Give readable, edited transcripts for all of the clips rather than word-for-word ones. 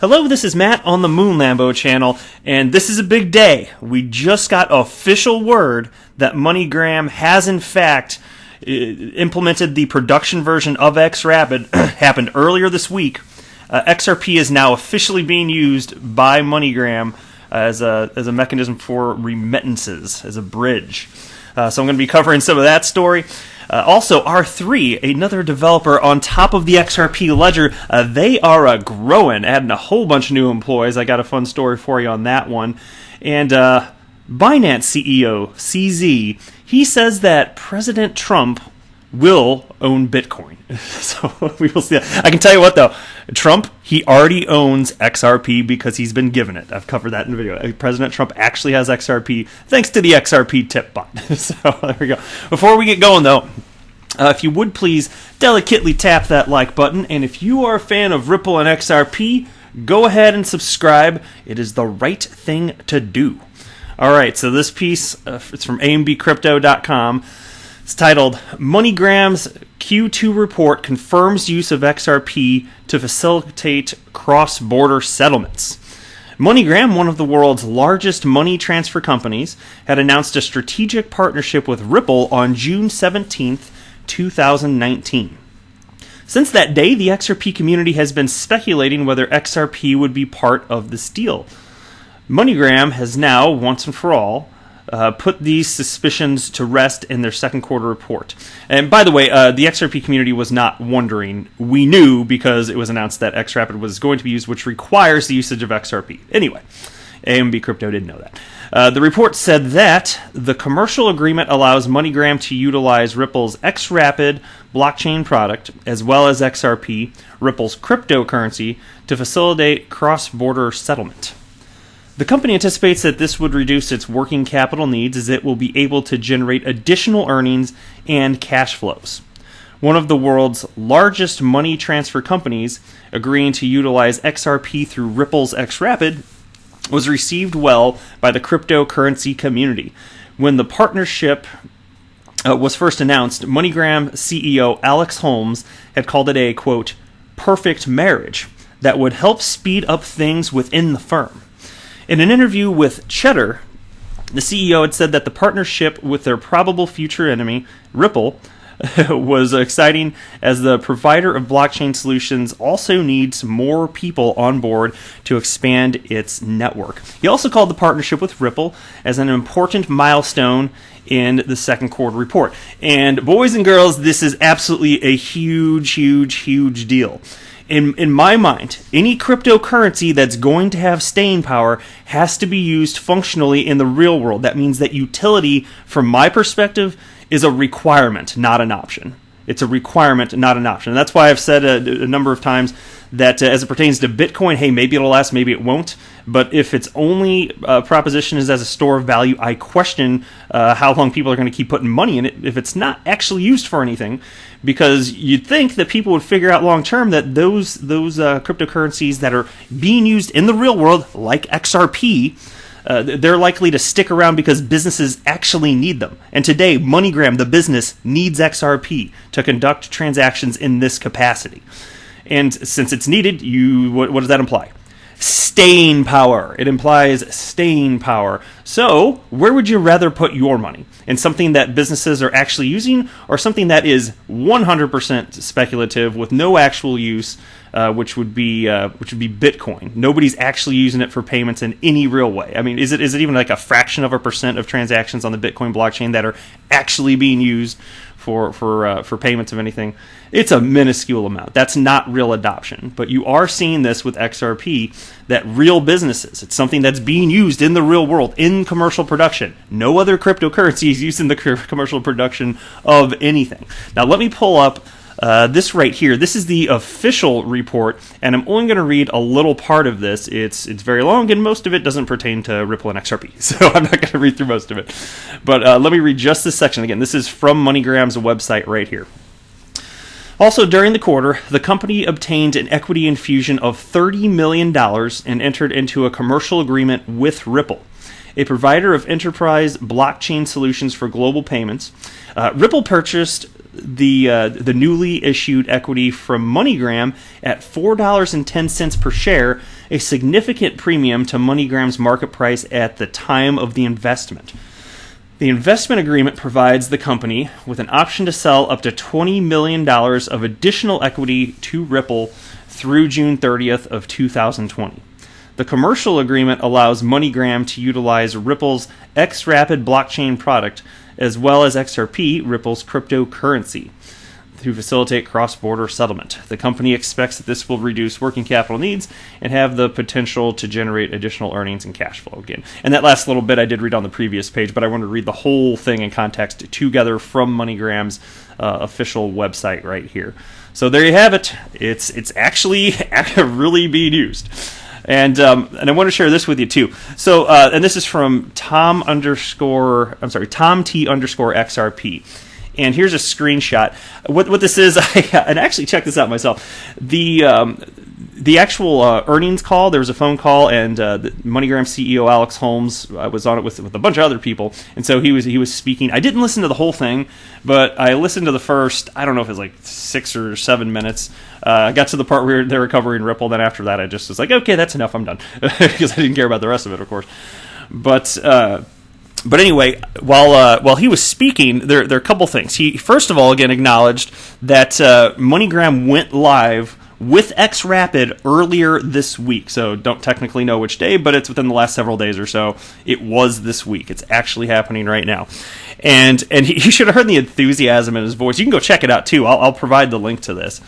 Hello, this is Matt on the Moon Lambo channel, and this is a big day. We just got official word that MoneyGram has in fact implemented the production version of xRapid. Happened earlier this week. XRP is now officially being used by MoneyGram as a mechanism for remittances, as a bridge. So I'm going to be covering some of that story. Also, R3, another developer on top of the XRP ledger, they are growing, adding a whole bunch of new employees. I got a fun story for you on that one. And Binance CEO, CZ, he says that President Trump will own Bitcoin. So we will see that. I can tell you what, though. Trump, he already owns XRP because he's been given it. I've covered that in the video. President Trump actually has XRP thanks to the XRP tip bot. So there we go. Before we get going, though, if you would please delicately tap that like button. And if you are a fan of Ripple and XRP, go ahead and subscribe. It is the right thing to do. All right, so this piece, it's from ambcrypto.com. It's titled, MoneyGram's Q2 report confirms use of XRP to facilitate cross-border settlements. MoneyGram, one of the world's largest money transfer companies, had announced a strategic partnership with Ripple on June 17th, 2019. Since that day, the XRP community has been speculating whether XRP would be part of this deal. MoneyGram has now, once and for all, put these suspicions to rest in their second quarter report. And by the way, the XRP community was not wondering. We knew because it was announced that xRapid was going to be used, which requires the usage of XRP. Anyway, AMB Crypto didn't know that. The report said that the commercial agreement allows MoneyGram to utilize Ripple's xRapid blockchain product, as well as XRP, Ripple's cryptocurrency, to facilitate cross-border settlement. The company anticipates that this would reduce its working capital needs as it will be able to generate additional earnings and cash flows. One of the world's largest money transfer companies agreeing to utilize XRP through Ripple's xRapid was received well by the cryptocurrency community. When the partnership was first announced, MoneyGram CEO Alex Holmes had called it a, quote, perfect marriage that would help speed up things within the firm. In an interview with Cheddar, the CEO had said that the partnership with their probable future enemy, Ripple, was exciting as the provider of blockchain solutions also needs more people on board to expand its network. He also called the partnership with Ripple as an important milestone in the second quarter report. And boys and girls, this is absolutely a huge, huge, huge deal. In my mind, any cryptocurrency that's going to have staying power has to be used functionally in the real world. That means that utility, from my perspective, is a requirement, not an option. It's a requirement, not an option. And that's why I've said a number of times that as it pertains to Bitcoin, hey, maybe it'll last, maybe it won't. But if its only proposition is as a store of value, I question how long people are going to keep putting money in it if it's not actually used for anything. Because you'd think that people would figure out long term that those cryptocurrencies that are being used in the real world, like XRP, they're likely to stick around because businesses actually need them. And today, MoneyGram, the business, needs XRP to conduct transactions in this capacity. And since it's needed, what does that imply? Staying power. It implies staying power. So, where would you rather put your money? In something that businesses are actually using, or something that is 100% speculative with no actual use, which would be Bitcoin? Nobody's actually using it for payments in any real way. I mean, is it even like a fraction of a percent of transactions on the Bitcoin blockchain that are actually being used for payments of anything? It's a minuscule amount. That's not real adoption. But you are seeing this with XRP, that real businesses, it's something that's being used in the real world, in commercial production. No other cryptocurrency is used in the commercial production of anything. Now let me pull up this right here. This is the official report, and I'm only going to read a little part of this. It's very long, and most of it doesn't pertain to Ripple and XRP, so I'm not going to read through most of it. But let me read just this section. Again, this is from MoneyGram's website right here. Also, during the quarter, the company obtained an equity infusion of $30 million and entered into a commercial agreement with Ripple, a provider of enterprise blockchain solutions for global payments. Ripple purchased the newly issued equity from MoneyGram at $4.10 per share, a significant premium to MoneyGram's market price at the time of the investment. The investment agreement provides the company with an option to sell up to $20 million of additional equity to Ripple through June 30th of 2020. The commercial agreement allows MoneyGram to utilize Ripple's xRapid blockchain product as well as XRP, Ripple's cryptocurrency, to facilitate cross-border settlement. The company expects that this will reduce working capital needs and have the potential to generate additional earnings and cash flow again. And that last little bit I did read on the previous page, but I wanted to read the whole thing in context together from MoneyGram's official website right here. So there you have it. It's actually really being used. And I want to share this with you too. So and this is from Tom T _ XRP. And here's a screenshot. What this is, and I actually checked this out myself. The actual earnings call, there was a phone call, and the MoneyGram CEO Alex Holmes was on it with a bunch of other people, and so he was speaking. I didn't listen to the whole thing, but I listened to the first, I don't know if it was like 6 or 7 minutes. I got to the part where they were covering Ripple, then after that I just was like, okay, that's enough, I'm done, because I didn't care about the rest of it, of course. But anyway, while he was speaking, there are a couple things. He first of all again acknowledged that MoneyGram went live with xRapid earlier this week. So don't technically know which day, but it's within the last several days or so. It was this week. It's actually happening right now. And he should have heard the enthusiasm in his voice. You can go check it out too. I'll provide the link to this.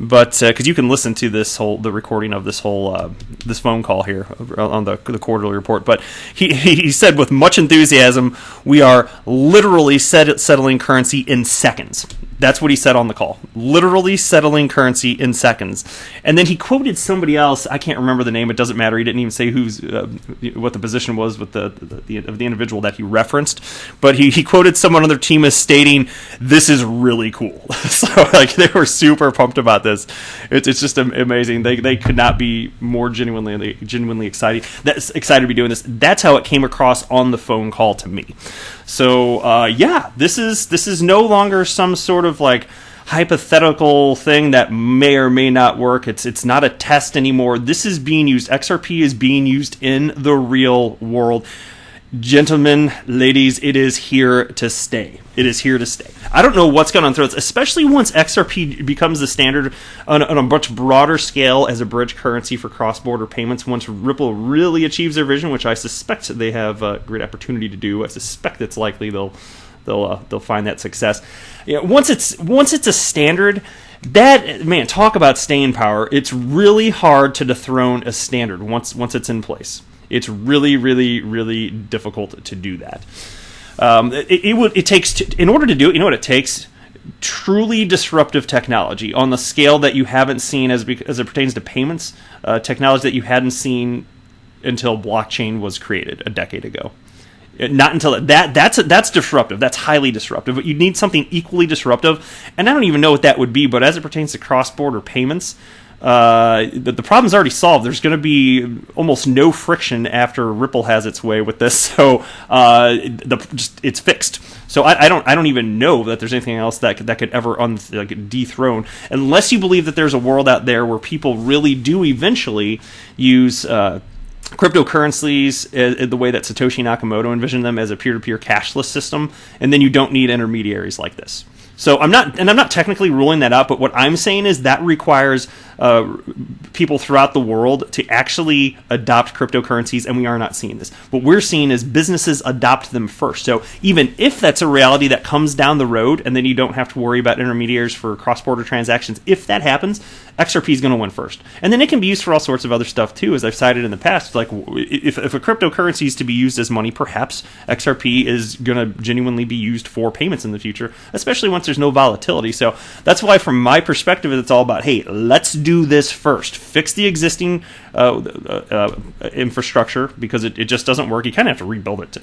But because you can listen to the recording of this whole this phone call here on the quarterly report. But he said with much enthusiasm, we are literally settling currency in seconds. That's what he said on the call. Literally settling currency in seconds. And then he quoted somebody else. I can't remember the name. It doesn't matter. He didn't even say what the position was with the individual that he referenced. But he quoted someone on their team as stating, "This is really cool." So like they were super pumped about this. It's just amazing. They could not be more genuinely excited to be doing this. That's how it came across on the phone call to me. So yeah, this is no longer some sort of like hypothetical thing that may or may not work. It's not a test anymore. This is being used. XRP is being used in the real world. Gentlemen, ladies, it is here to stay. It is here to stay. I don't know what's going on through it, especially once XRP becomes the standard on a much broader scale as a bridge currency for cross-border payments. Once Ripple really achieves their vision, which I suspect they have a great opportunity to do, I suspect it's likely they'll find that success. Yeah, once it's a standard, that, man, talk about staying power. It's really hard to dethrone a standard once it's in place. It's really, really, really difficult to do that. It takes in order to do it. You know what it takes? Truly disruptive technology on the scale that you haven't seen as it pertains to payments. Technology that you hadn't seen until blockchain was created a decade ago. Not until that's disruptive. That's highly disruptive. But you need something equally disruptive, and I don't even know what that would be. But as it pertains to cross-border payments, the problem's already solved. There's going to be almost no friction after Ripple has its way with this, so it's fixed. So I don't even know that there's anything else that could ever dethrone, unless you believe that there's a world out there where people really do eventually use cryptocurrencies the way that Satoshi Nakamoto envisioned them, as a peer-to-peer cashless system, and then you don't need intermediaries like this. So I'm not technically ruling that out, but what I'm saying is that requires people throughout the world to actually adopt cryptocurrencies, and we are not seeing this. What we're seeing is businesses adopt them first. So even if that's a reality that comes down the road, and then you don't have to worry about intermediaries for cross-border transactions, if that happens, XRP is going to win first. And then it can be used for all sorts of other stuff too, as I've cited in the past. Like if a cryptocurrency is to be used as money, perhaps XRP is going to genuinely be used for payments in the future, especially once there's no volatility. So that's why, from my perspective, it's all about, hey, let's do this first. Fix the existing infrastructure, because it just doesn't work. You kind of have to rebuild it.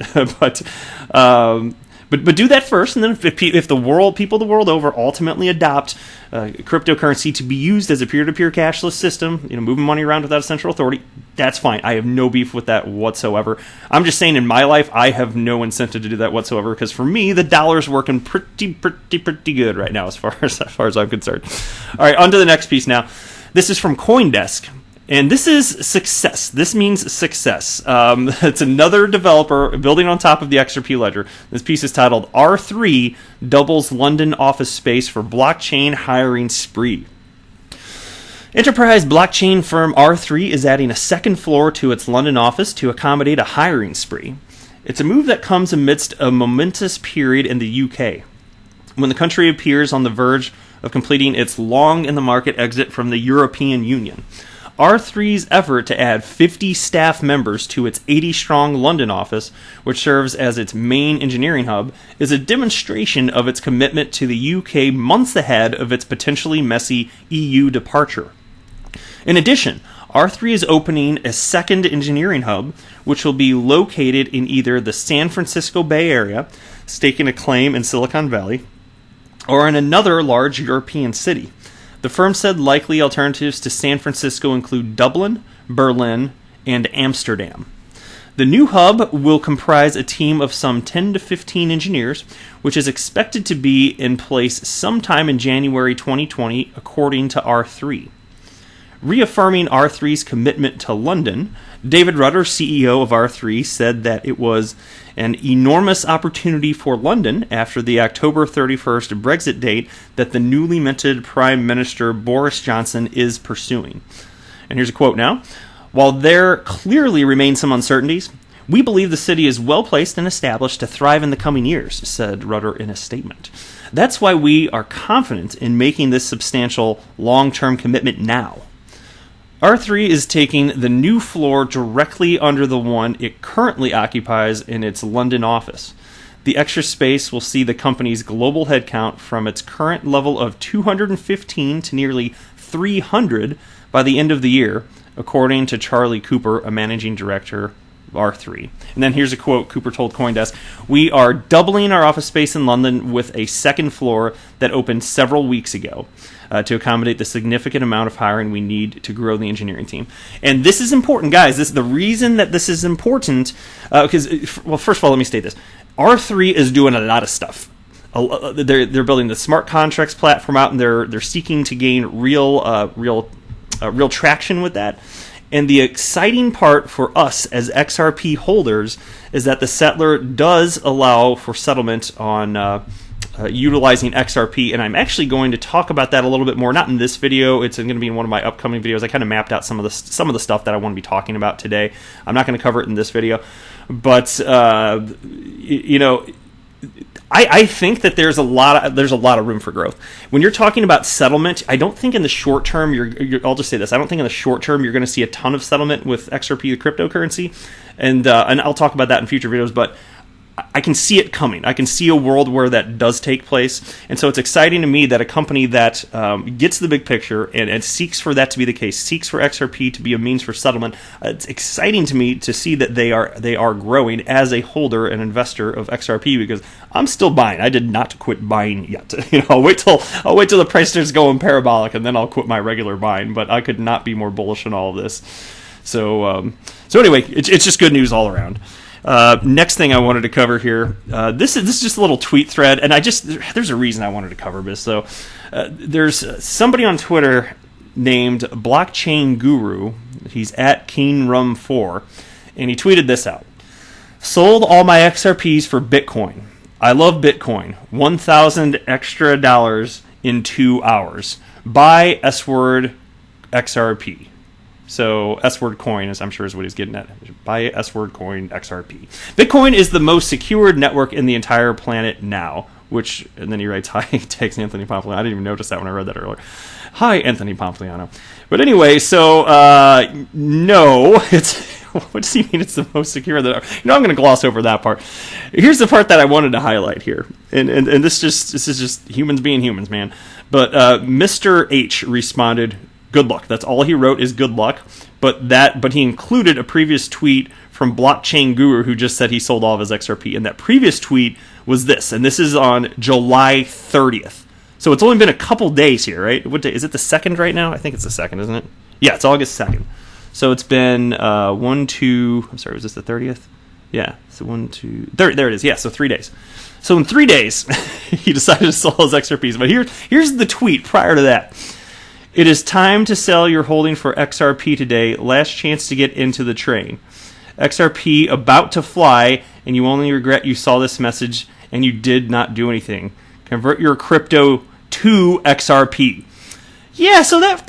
But do that first, and then if people the world over ultimately adopt cryptocurrency to be used as a peer-to-peer cashless system, moving money around without a central authority, That's fine. I have no beef with that whatsoever. I'm just saying in my life, I have no incentive to do that whatsoever because for me, the dollar's working pretty good right now as far as I'm concerned. All right, on to the next piece now. This is from CoinDesk. And this is success. This means success. It's another developer building on top of the XRP ledger. This piece is titled R3 Doubles London Office Space for Blockchain Hiring Spree. Enterprise blockchain firm R3 is adding a second floor to its London office to accommodate a hiring spree. It's a move that comes amidst a momentous period in the UK, when the country appears on the verge of completing its long-in-the-market exit from the European Union. R3's effort to add 50 staff members to its 80-strong London office, which serves as its main engineering hub, is a demonstration of its commitment to the UK months ahead of its potentially messy EU departure. In addition, R3 is opening a second engineering hub, which will be located in either the San Francisco Bay Area, staking a claim in Silicon Valley, or in another large European city. The firm said likely alternatives to San Francisco include Dublin, Berlin, and Amsterdam. The new hub will comprise a team of some 10 to 15 engineers, which is expected to be in place sometime in January 2020, according to R3. Reaffirming R3's commitment to London, David Rutter, CEO of R3, said that it was an enormous opportunity for London after the October 31st Brexit date that the newly minted Prime Minister Boris Johnson is pursuing. And here's a quote now. While there clearly remain some uncertainties, we believe the city is well placed and established to thrive in the coming years, said Rutter in a statement. That's why we are confident in making this substantial long-term commitment now. R3 is taking the new floor directly under the one it currently occupies in its London office. The extra space will see the company's global headcount from its current level of 215 to nearly 300 by the end of the year, according to Charlie Cooper, a managing director of R3. And then here's a quote Cooper told CoinDesk. We are doubling our office space in London with a second floor that opened several weeks ago. To accommodate the significant amount of hiring we need to grow the engineering team. And this is important, guys. The reason that this is important, because, well, first of all, let me state this. R3 is doing a lot of stuff. They're building the smart contracts platform out, and they're seeking to gain real traction with that. And the exciting part for us as XRP holders is that the settler does allow for settlement on utilizing XRP, and I'm actually going to talk about that a little bit more, not in this video. It's going to be in one of my upcoming videos. I kind of mapped out some of the stuff that I want to be talking about today. I'm not going to cover it in this video, but I think that there's a lot of room for growth. When you're talking about settlement, I don't think in the short term I'll just say this. I don't think in the short term you're going to see a ton of settlement with XRP, the cryptocurrency, and I'll talk about that in future videos, but I can see it coming. I can see a world where that does take place. And so it's exciting to me that a company that gets the big picture and seeks for that to be the case, seeks for XRP to be a means for settlement, it's exciting to me to see that they are growing as a holder and investor of XRP, because I'm still buying. I did not quit buying yet. I'll wait till the price starts going parabolic, and then I'll quit my regular buying. But I could not be more bullish on all of this. So anyway, it's just good news all around. Next thing I wanted to cover here, this is just a little tweet thread, and there's a reason I wanted to cover this. So there's somebody on Twitter named Blockchain Guru. He's at KeenRum4, and he tweeted this out. Sold all my XRPs for Bitcoin. I love Bitcoin. 1,000 extra dollars in 2 hours. Buy S-word XRP. So S-word coin, as I'm sure is what he's getting at. Buy S-word coin XRP. Bitcoin is the most secured network in the entire planet now. And then he writes, hi, he takes Anthony Pompliano. I didn't even notice that when I read that earlier. Hi, Anthony Pompliano. But anyway, so no, what does he mean it's the most secure? I'm going to gloss over that part. Here's the part that I wanted to highlight here. And this is just humans being humans, man. But Mr. H responded, good luck. That's all he wrote is good luck. But he included a previous tweet from Blockchain Guru who just said he sold all of his XRP. And that previous tweet was this. And this is on July 30th. So it's only been a couple days here, right? What day? Is it the 2nd right now? I think it's the 2nd, isn't it? Yeah, it's August 2nd. So it's been I'm sorry, was this the 30th? Yeah, so 1, 2, there it is. Yeah, so 3 days. So in 3 days, he decided to sell his XRPs. But here's the tweet prior to that. It is time to sell your holding for XRP today. Last chance to get into the train. XRP about to fly, and you only regret you saw this message and you did not do anything. Convert your crypto to XRP. Yeah, so that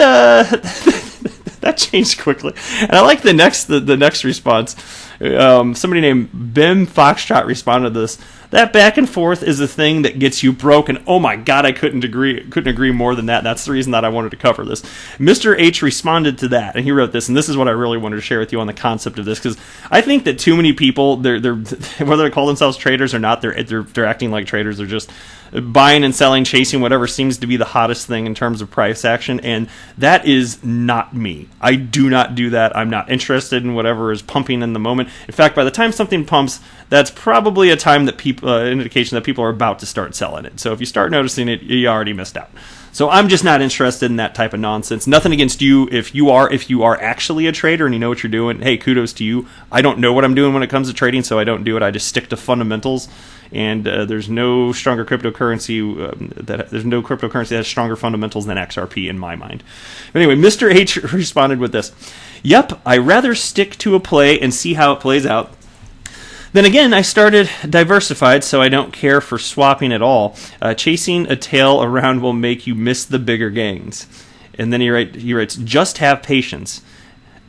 that changed quickly. And I like the next response. Somebody named Bim Foxtrot responded to this. That back and forth is the thing that gets you broke, and oh my God, I couldn't agree more than that. That's the reason that I wanted to cover this. Mr. H responded to that, and he wrote this, and this is what I really wanted to share with you on the concept of this, because I think that too many people, they're whether they call themselves traders or not, they're acting like traders. They're just buying and selling, chasing whatever seems to be the hottest thing in terms of price action, and that is not me. I do not do that. I'm not interested in whatever is pumping in the moment. In fact, by the time something pumps, that's probably a time that indication that people are about to start selling it. So if you start noticing it, you already missed out. So I'm just not interested in that type of nonsense. Nothing against you if you are actually a trader and you know what you're doing. Hey, kudos to you. I don't know what I'm doing when it comes to trading, so I don't do it. I just stick to fundamentals. And there's no stronger cryptocurrency that has stronger fundamentals than XRP in my mind. But anyway, Mr. H responded with this. Yep, I rather stick to a play and see how it plays out. Then again, I started diversified, so I don't care for swapping at all. Chasing a tail around will make you miss the bigger gains. And then he writes, just have patience.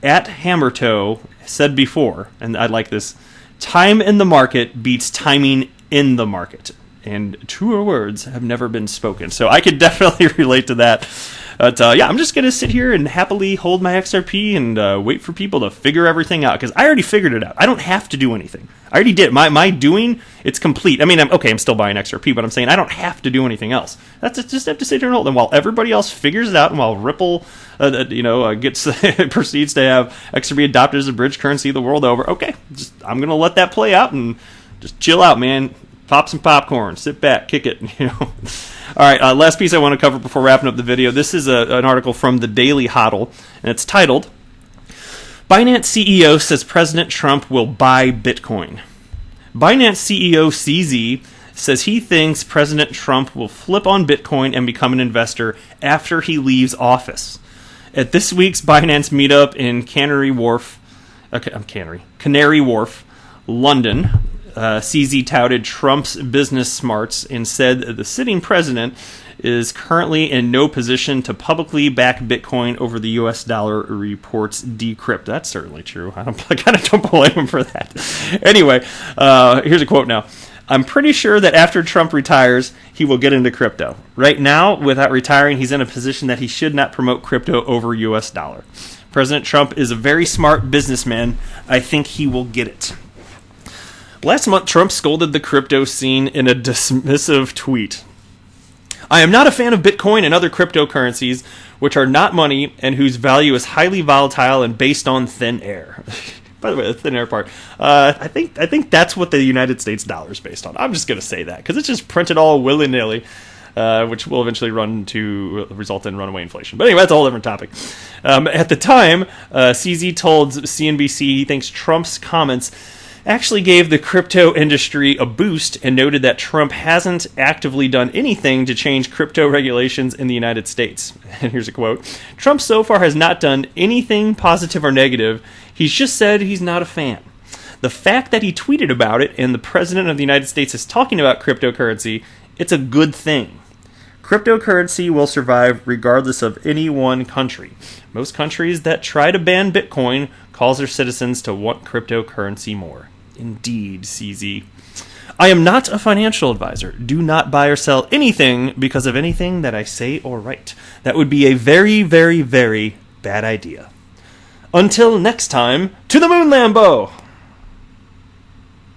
At Hammertoe said before, and I like this, time in the market beats timing in the market. And truer words have never been spoken. So I could definitely relate to that. But yeah, I'm just going to sit here and happily hold my XRP and wait for people to figure everything out. Because I already figured it out. I don't have to do anything. I already did. My doing, it's complete. I mean, I'm still buying XRP, but I'm saying I don't have to do anything else. That's just have to sit here and hold. And while everybody else figures it out, and while Ripple, gets proceeds to have XRP adopted as a bridge currency the world over, okay, I'm going to let that play out and just chill out, man. Pop some popcorn, sit back, kick it, All right, last piece I want to cover before wrapping up the video. This is an article from the Daily Hodl, and it's titled, Binance CEO says President Trump will buy Bitcoin. Binance CEO CZ says he thinks President Trump will flip on Bitcoin and become an investor after he leaves office. At this week's Binance meetup in Canary Wharf, London, CZ touted Trump's business smarts and said that the sitting president is currently in no position to publicly back Bitcoin over the U.S. dollar, reports Decrypt. That's certainly true. I kind of don't blame him for that. Anyway, here's a quote now. I'm pretty sure that after Trump retires, he will get into crypto. Right now, without retiring, he's in a position that he should not promote crypto over U.S. dollar. President Trump is a very smart businessman. I think he will get it. Last month, Trump scolded the crypto scene in a dismissive tweet. I am not a fan of Bitcoin and other cryptocurrencies, which are not money and whose value is highly volatile and based on thin air. By the way, the thin air part, I think that's what the United States dollar is based on. I'm just going to say that because it's just printed all willy-nilly, which will eventually result in runaway inflation. But anyway, that's a whole different topic. At the time, CZ told CNBC he thinks Trump's comments actually gave the crypto industry a boost and noted that Trump hasn't actively done anything to change crypto regulations in the United States. And here's a quote. Trump so far has not done anything positive or negative. He's just said he's not a fan. The fact that he tweeted about it and the president of the United States is talking about cryptocurrency, it's a good thing. Cryptocurrency will survive regardless of any one country. Most countries that try to ban Bitcoin cause their citizens to want cryptocurrency more. Indeed, CZ. I am not a financial advisor. Do not buy or sell anything because of anything that I say or write. That would be a very, very, very bad idea. Until next time, to the moon, Lambo!